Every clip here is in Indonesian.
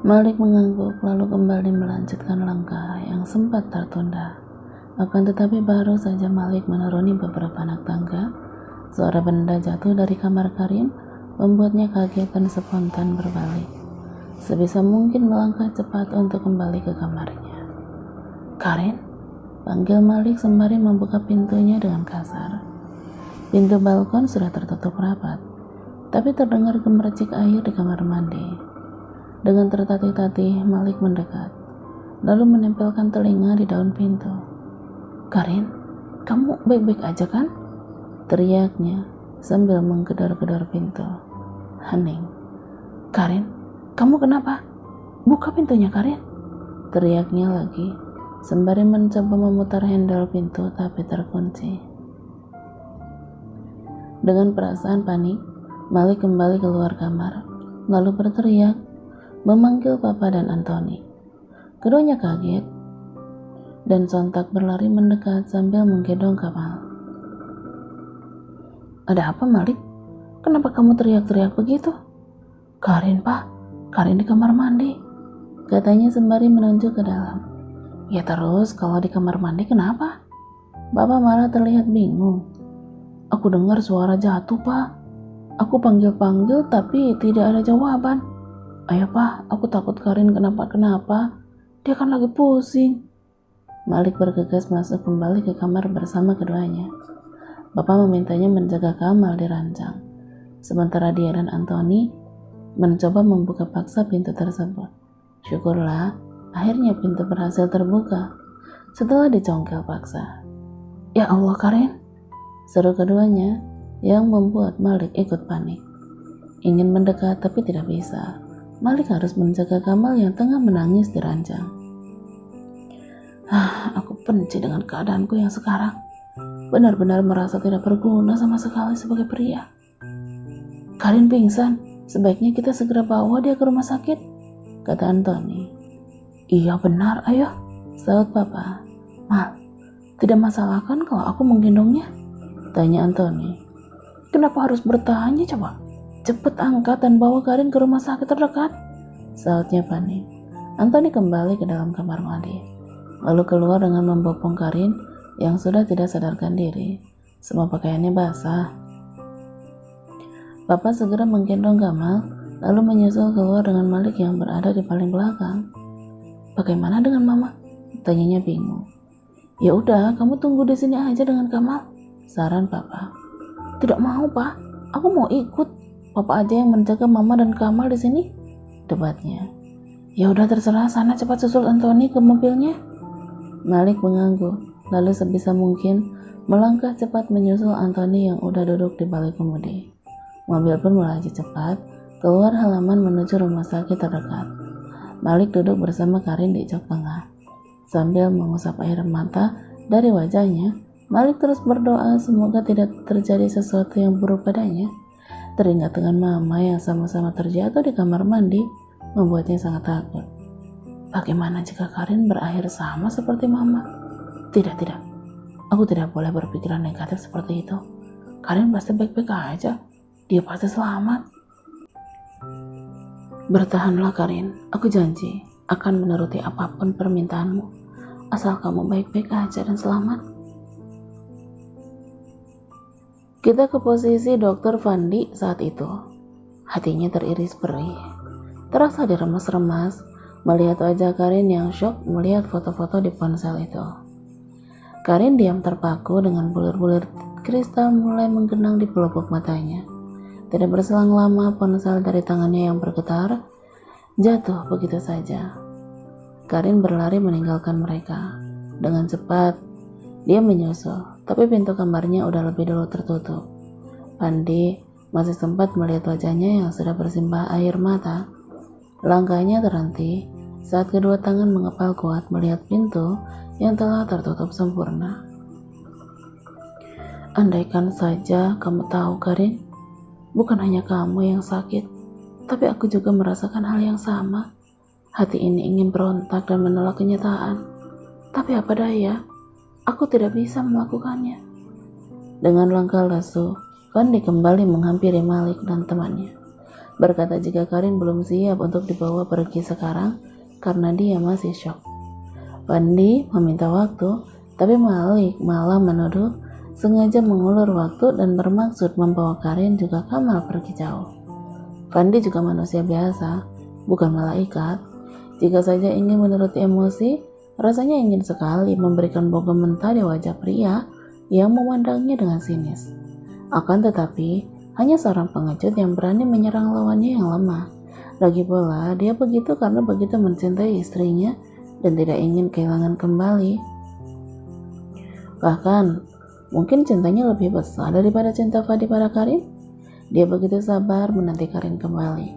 Malik mengangguk lalu kembali melanjutkan langkah yang sempat tertunda. Akan tetapi baru saja Malik menuruni beberapa anak tangga, suara benda jatuh dari kamar Karin membuatnya kaget dan spontan berbalik. Sebisa mungkin melangkah cepat untuk kembali ke kamarnya. "Karin?" panggil Malik sembari membuka pintunya dengan kasar. Pintu balkon sudah tertutup rapat, tapi terdengar gemericik air di kamar mandi. Dengan tertatih-tatih, Malik mendekat, lalu menempelkan telinga di daun pintu. "Karin, kamu baik-baik aja kan?" teriaknya sambil menggedor-gedor pintu. Hening. "Karin, kamu kenapa? Buka pintunya, Karin!" teriaknya lagi, sembari mencoba memutar handle pintu tapi terkunci. Dengan perasaan panik, Malik kembali keluar kamar, lalu berteriak, memanggil Papa dan Anthony. Keduanya kaget dan sontak berlari mendekat sambil menggendong Kamal. "Ada apa, Malik? Kenapa kamu teriak-teriak begitu?" "Karin, Pak. Karin di kamar mandi," katanya sembari menunjuk ke dalam. "Ya terus, kalau di kamar mandi kenapa?" Papa malah terlihat bingung. "Aku dengar suara jatuh, Pak. Aku panggil-panggil tapi tidak ada jawaban. Ayo, Pak, aku takut Karin kenapa-kenapa. Dia kan lagi pusing." Malik bergegas masuk kembali ke kamar bersama keduanya. Bapak memintanya menjaga Kamal di ranjang, sementara dia dan Anthony mencoba membuka paksa pintu tersebut. Syukurlah, akhirnya pintu berhasil terbuka setelah dicongkel paksa. "Ya Allah, Karin!" seru keduanya yang membuat Malik ikut panik. Ingin mendekat tapi tidak bisa. Malik harus menjaga Kamal yang tengah menangis di ranjang. Aku benci dengan keadaanku yang sekarang. Benar-benar merasa tidak berguna sama sekali sebagai pria." "Karin pingsan, sebaiknya kita segera bawa dia ke rumah sakit," kata Anthony. "Iya benar, ayo," saut Papa. "Mal, tidak masalah kan kalau aku menggendongnya?" tanya Anthony. "Kenapa harus bertanya coba? Cepat angkat dan bawa Karin ke rumah sakit terdekat," sautnya panik. Anthony kembali ke dalam kamar mandi, lalu keluar dengan membopong Karin yang sudah tidak sadarkan diri. Semua pakaiannya basah. Papa segera menggendong Kamal, lalu menyusul keluar dengan Malik yang berada di paling belakang. "Bagaimana dengan Mama?" tanyanya bingung. "Ya udah, kamu tunggu di sini aja dengan Kamal," saran Papa. "Tidak mau, Pak. Aku mau ikut. Papa aja yang menjaga Mama dan Kamal di sini," debatnya. "Ya udah terserah, sana cepat susul Anthony ke mobilnya." Malik mengangguk, lalu sebisa mungkin melangkah cepat menyusul Anthony yang udah duduk di balik kemudi. Mobil pun melaju cepat keluar halaman menuju rumah sakit terdekat. Malik duduk bersama Karin di jok tengah. Sambil mengusap air mata dari wajahnya, Malik terus berdoa semoga tidak terjadi sesuatu yang buruk padanya. Teringat dengan Mama yang sama-sama terjatuh di kamar mandi membuatnya sangat takut. Bagaimana jika Karin berakhir sama seperti Mama? Tidak. Aku tidak boleh berpikiran negatif seperti itu. Karin pasti baik-baik aja. Dia pasti selamat. Bertahanlah, Karin. Aku janji akan menuruti apapun permintaanmu, asal kamu baik-baik aja dan selamat. Kita ke posisi Dr. Fandi saat itu. Hatinya teriris perih. Terasa diremas-remas melihat wajah Karin yang syok melihat foto-foto di ponsel itu. Karin diam terpaku dengan bulir-bulir kristal mulai menggenang di pelupuk matanya. Tidak berselang lama ponsel dari tangannya yang bergetar jatuh begitu saja. Karin berlari meninggalkan mereka. Dengan cepat dia menyusul, tapi pintu kamarnya udah lebih dulu tertutup. Pandi masih sempat melihat wajahnya yang sudah bersimbah air mata. Langkahnya terhenti saat kedua tangan mengepal kuat melihat pintu yang telah tertutup sempurna. Andaikan saja kamu tahu, Karin, bukan hanya kamu yang sakit, tapi aku juga merasakan hal yang sama. Hati ini ingin berontak dan menolak kenyataan, tapi apa daya, aku tidak bisa melakukannya. Dengan langkah lesu, Fandi kembali menghampiri Malik dan temannya. berkata jika Karin belum siap untuk dibawa pergi sekarang karena dia masih syok. Fandi meminta waktu, tapi Malik malah menuduh sengaja mengulur waktu dan bermaksud membawa Karin juga Kamal pergi jauh. Fandi juga manusia biasa, bukan malaikat. Jika saja ingin menuruti emosi, rasanya ingin sekali memberikan bogem mentah di wajah pria yang memandangnya dengan sinis. Akan tetapi, hanya seorang pengecut yang berani menyerang lawannya yang lemah. Lagi pula, dia begitu karena begitu mencintai istrinya dan tidak ingin kehilangan kembali. Bahkan, mungkin cintanya lebih besar daripada cinta Fandi pada Karin. Dia begitu sabar menanti Karin kembali,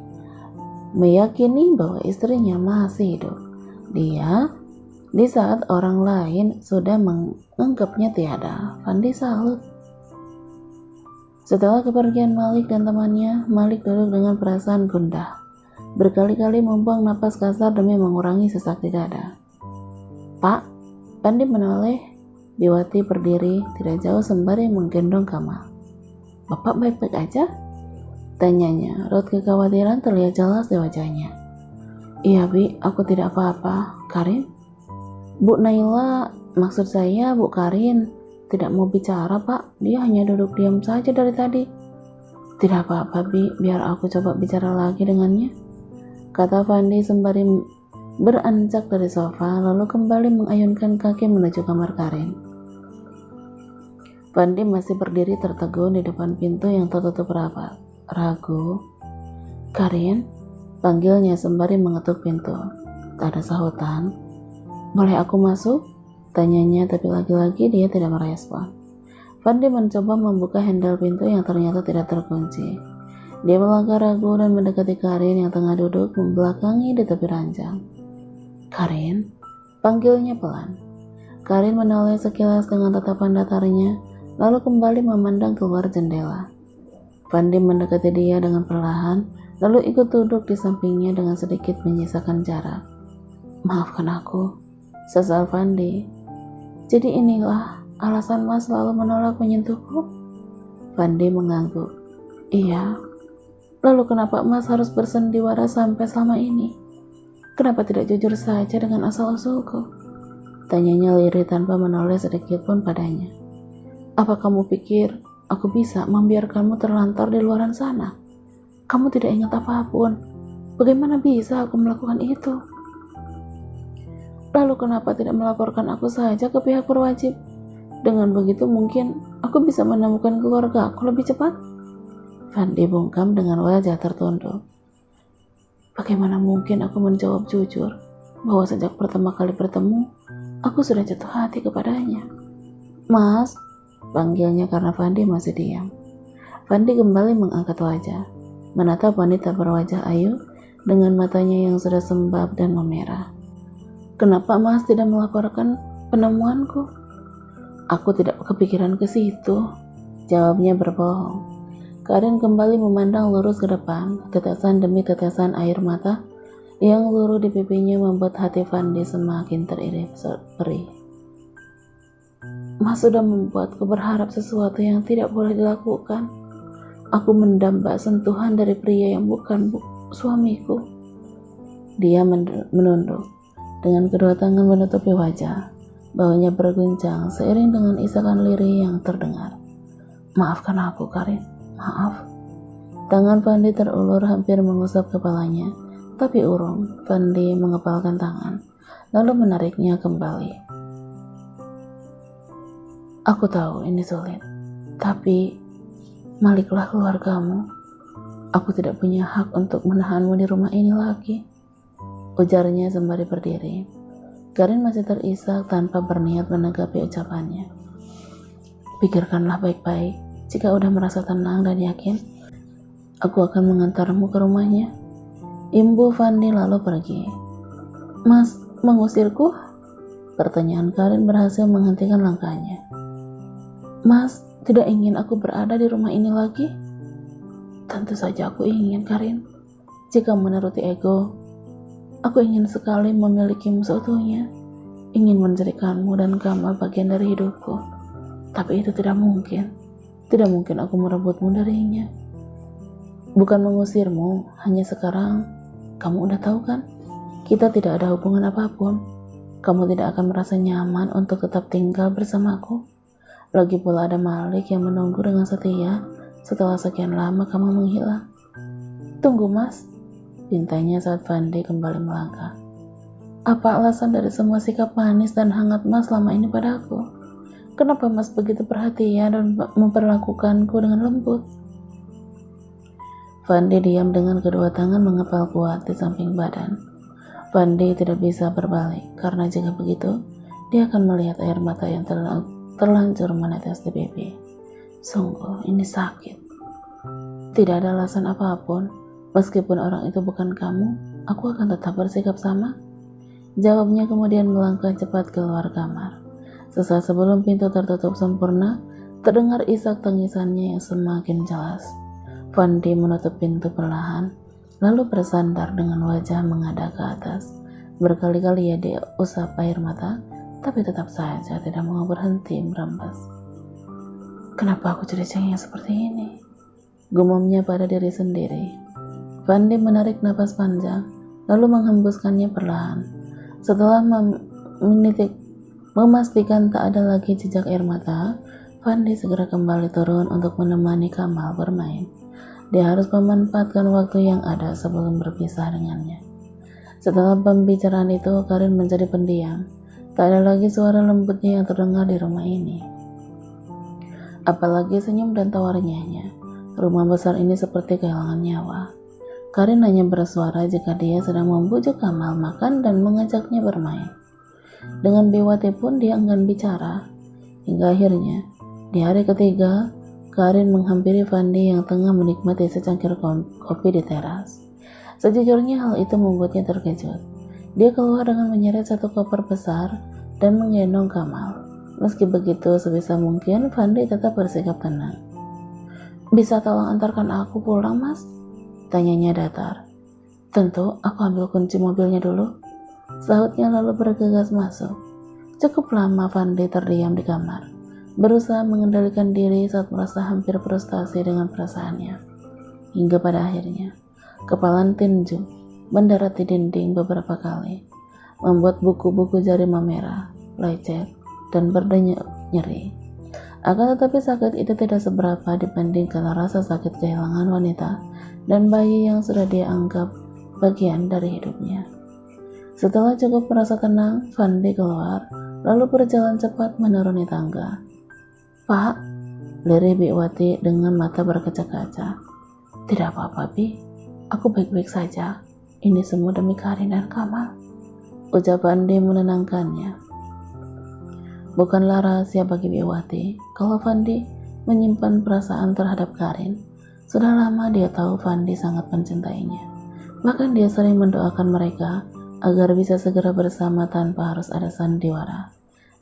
meyakini bahwa istrinya masih hidup. Dia, di saat orang lain sudah menganggapnya tiada. Fandi salut. Setelah kepergian Malik dan temannya, Malik duduk dengan perasaan gundah. Berkali-kali membuang napas kasar demi mengurangi sesak di dada. Pak, Fandi menoleh. Biwati berdiri tidak jauh sembari menggendong Kamal. Bapak baik-baik aja? Tanyanya, raut kekhawatiran terlihat jelas di wajahnya. Iya Bi, aku tidak apa-apa. Karin? Bu Naila, maksud saya Bu Karin tidak mau bicara Pak, dia hanya duduk diam saja dari tadi. Tidak apa-apa Bi, biar aku coba bicara lagi dengannya, kata Fandi sembari beranjak dari sofa lalu kembali mengayunkan kaki menuju kamar Karin. Fandi masih berdiri tertegun di depan pintu yang tertutup rapat. Ragu. Karin, panggilnya sembari mengetuk pintu. Tak ada sahutan. Boleh aku masuk? Tanyanya, tapi lagi-lagi dia tidak merespon. Fandi mencoba membuka handle pintu yang ternyata tidak terkunci. Dia melangkah ragu dan mendekati Karin yang tengah duduk membelakangi di tepi ranjang. Karin, panggilnya pelan. Karin menoleh sekilas dengan tatapan datarnya, lalu kembali memandang keluar jendela. Fandi mendekati dia dengan perlahan, lalu ikut duduk di sampingnya dengan sedikit menyisakan jarak. Maafkan aku, sesal Fandi. Jadi inilah alasan Mas selalu menolak menyentuhku? Fandi mengangguk. Iya. Lalu kenapa Mas harus bersandiwara sampai selama ini? Kenapa tidak jujur saja dengan asal-usulku? Tanyanya lirih tanpa menoleh sedikit pun padanya. Apa kamu pikir aku bisa membiarkanmu terlantar di luaran sana? Kamu tidak ingat apapun. Bagaimana bisa aku melakukan itu? Lalu kenapa tidak melaporkan aku saja ke pihak berwajib? Dengan begitu mungkin aku bisa menemukan keluarga aku lebih cepat. Fandi bungkam dengan wajah tertunduk. Bagaimana mungkin aku menjawab jujur bahwa sejak pertama kali bertemu, aku sudah jatuh hati kepadanya. Mas, panggilnya karena Fandi masih diam. Fandi kembali mengangkat wajah, menatap wanita berwajah ayu dengan matanya yang sudah sembab dan memerah. Kenapa Mas tidak melaporkan penemuanku? Aku tidak kepikiran ke situ, jawabnya berbohong. Karin kembali memandang lurus ke depan, tetesan demi tetesan air mata yang luruh di pipinya membuat hati Fandi semakin teriris perih. Mas sudah membuatku berharap sesuatu yang tidak boleh dilakukan. Aku mendamba sentuhan dari pria yang bukan suamiku. Dia menunduk, dengan kedua tangan menutupi wajah. Baunya berguncang seiring dengan isakan lirih yang terdengar. Maafkan aku, Karin. Maaf. Tangan Fandi terulur hampir mengusap kepalanya, tapi urung. Fandi mengepalkan tangan, lalu menariknya kembali. Aku tahu ini sulit, tapi Maliklah keluargamu. Aku tidak punya hak untuk menahanmu di rumah ini lagi, ujarnya sembari berdiri. Karin masih terisak tanpa berniat menanggapi ucapannya. Pikirkanlah baik-baik. Jika udah merasa tenang dan yakin, aku akan mengantarmu ke rumahnya. Imbu Fandi lalu pergi. Mas, mengusirku? Pertanyaan Karin berhasil menghentikan langkahnya. Mas, tidak ingin aku berada di rumah ini lagi? Tentu saja aku ingin, Karin. Jika menuruti ego, aku ingin sekali memilikimu seutuhnya. Ingin menjadikanmu dan Kamal bagian dari hidupku. Tapi itu tidak mungkin. Tidak mungkin aku merebutmu darinya. Bukan mengusirmu, hanya sekarang kamu udah tahu kan? Kita tidak ada hubungan apapun. Kamu tidak akan merasa nyaman untuk tetap tinggal bersamaku. Lagi pula ada Malik yang menunggu dengan setia setelah sekian lama kamu menghilang. Tunggu mas, pintanya saat Fandi kembali melangkah. Apa alasan dari semua sikap manis dan hangat mas selama ini padaku? Kenapa mas begitu perhatian dan memperlakukanku dengan lembut? Fandi diam dengan kedua tangan mengepal kuat di samping badan. Fandi tidak bisa berbalik karena jika begitu, dia akan melihat air mata yang terlanjur menetes di pipi. Sungguh, ini sakit. Tidak ada alasan apapun, meskipun orang itu bukan kamu, aku akan tetap bersikap sama. Jawabnya kemudian melangkah cepat keluar kamar. Sesaat sebelum pintu tertutup sempurna, terdengar isak tangisannya yang semakin jelas. Fandi menutup pintu perlahan, lalu bersandar dengan wajah menghadap ke atas. Berkali-kali dia usap air mata, tapi tetap saja tidak mau berhenti merembes. Kenapa aku jadi cengeng seperti ini? Gumamnya pada diri sendiri. Fandi menarik napas panjang, lalu menghembuskannya perlahan. Setelah memastikan tak ada lagi jejak air mata, Fandi segera kembali turun untuk menemani Kamal bermain. Dia harus memanfaatkan waktu yang ada sebelum berpisah dengannya. Setelah pembicaraan itu, Karin menjadi pendiam. Tak ada lagi suara lembutnya yang terdengar di rumah ini. Apalagi senyum dan tawarnya. Rumah besar ini seperti kehilangan nyawa. Karin hanya bersuara jika dia sedang membujuk Kamal makan dan mengajaknya bermain. Dengan Biwati pun dia enggan bicara. Hingga akhirnya, di hari ketiga, Karin menghampiri Fandi yang tengah menikmati secangkir kopi di teras. Sejujurnya hal itu membuatnya terkejut. Dia keluar dengan menyeret satu koper besar dan menggendong Kamal. Meski begitu, sebisa mungkin Fandi tetap bersikap tenang. Bisa tolong antarkan aku pulang, mas? Tanyanya datar. Tentu, aku ambil kunci mobilnya dulu. Sahutnya lalu bergegas masuk. Cukup lama Fandi terdiam di kamar, berusaha mengendalikan diri saat merasa hampir frustasi dengan perasaannya. Hingga pada akhirnya, kepalan tinju mendarat di dinding beberapa kali, membuat buku-buku jari memerah, lecet, dan berdenyut nyeri. Akan tetapi sakit itu tidak seberapa dibandingkan rasa sakit kehilangan wanita dan bayi yang sudah dia anggap bagian dari hidupnya. Setelah cukup merasa tenang, Fandi keluar, lalu berjalan cepat menuruni tangga. Pak, lirih Biwati dengan mata berkaca-kaca. Tidak apa-apa, Bi. Aku baik-baik saja. Ini semua demi Karin dan Kamal. Ucap Fandi menenangkannya. Bukanlah rahasia bagi Biwati kalau Fandi menyimpan perasaan terhadap Karin. Sudah lama dia tahu Fandi sangat mencintainya. Bahkan dia sering mendoakan mereka agar bisa segera bersama tanpa harus ada sandiwara.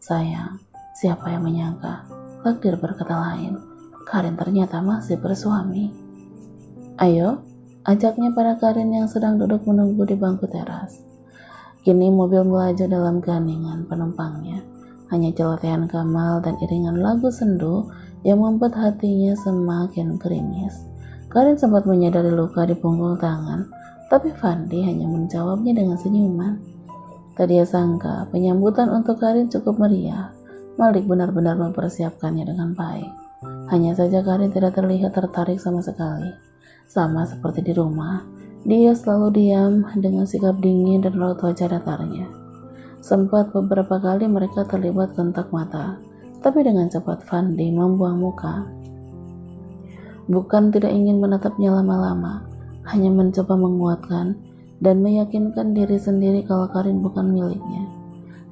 Sayang, siapa yang menyangka takdir berkata lain, Karin ternyata masih bersuami. Ayo, ajaknya pada Karin yang sedang duduk menunggu di bangku teras. Kini mobil melaju dalam keheningan penumpangnya. Hanya celotehan Kamal dan iringan lagu sendu yang membuat hatinya semakin gerimis. Karin sempat menyadari luka di punggung tangan, tapi Fandi hanya menjawabnya dengan senyuman. Tak dia sangka penyambutan untuk Karin cukup meriah. Malik benar-benar mempersiapkannya dengan baik. Hanya saja Karin tidak terlihat tertarik sama sekali. Sama seperti di rumah, dia selalu diam dengan sikap dingin dan raut wajah datarnya. Sempat beberapa kali mereka terlibat kontak mata, tapi dengan cepat Fandi membuang muka. Bukan tidak ingin menatapnya lama-lama, hanya mencoba menguatkan dan meyakinkan diri sendiri kalau Karin bukan miliknya.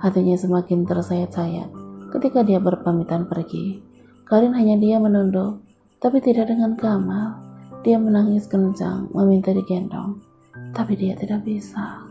Hatinya semakin tersayat-sayat ketika dia berpamitan pergi. Karin hanya dia menunduk, tapi tidak dengan Kamal. Dia menangis kencang, meminta digendong, tapi dia tidak bisa.